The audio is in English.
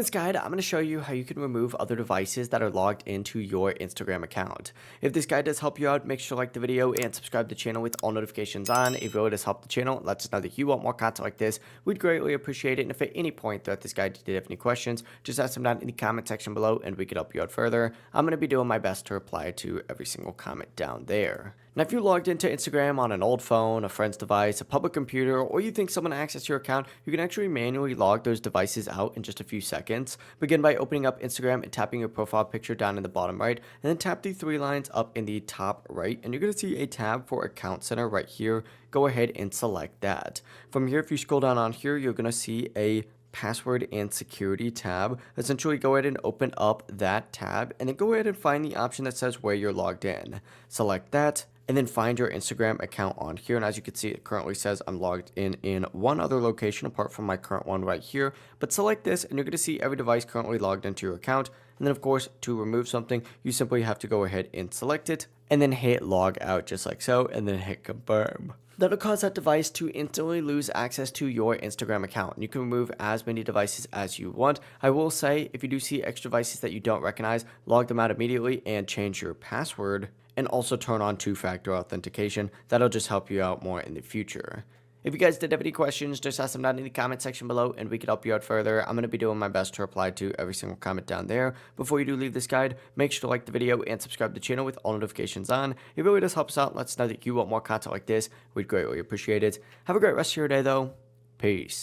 this guide, I'm going to show you how you can remove other devices that are logged into your Instagram account. If this guide does help you out, make sure to like the video and subscribe to the channel with all notifications on. If it really does help the channel, it lets us know that you want more content like this. We'd greatly appreciate it. And if at any point throughout this guide you did have any questions, just ask them down in the comment section below and we could help you out further. I'm going to be doing my best to reply to every single comment down there. Now, if you logged into Instagram on an old phone, a friend's device, a public computer, or you think someone accessed your account, you can actually manually log those devices out in just a few seconds. Begin by opening up Instagram and tapping your profile picture down in the bottom right, and then tap the three lines up in the top right, and you're going to see a tab for Account Center right here. Go ahead and select that. From here, if you scroll down on here, you're going to see a password and security tab. Essentially, go ahead and open up that tab and then go ahead and find the option that says where you're logged in. Select that and then find your Instagram account on here. And as you can see, it currently says I'm logged in one other location apart from my current one right here. But select this and you're going to see every device currently logged into your account. And then of course, to remove something, you simply have to go ahead and select it and then hit log out just like so and then hit confirm. That'll cause that device to instantly lose access to your Instagram account. And you can remove as many devices as you want. I will say, if you do see extra devices that you don't recognize, log them out immediately and change your password. And also turn on two-factor authentication. That'll just help you out more in the future. If you guys did have any questions, just ask them down in the comment section below and we can help you out further. I'm going to be doing my best to reply to every single comment down there. Before you do leave this guide, make sure to like the video and subscribe to the channel with all notifications on. It really does help us out. Let us know that you want more content like this. We'd greatly appreciate it. Have a great rest of your day though. Peace.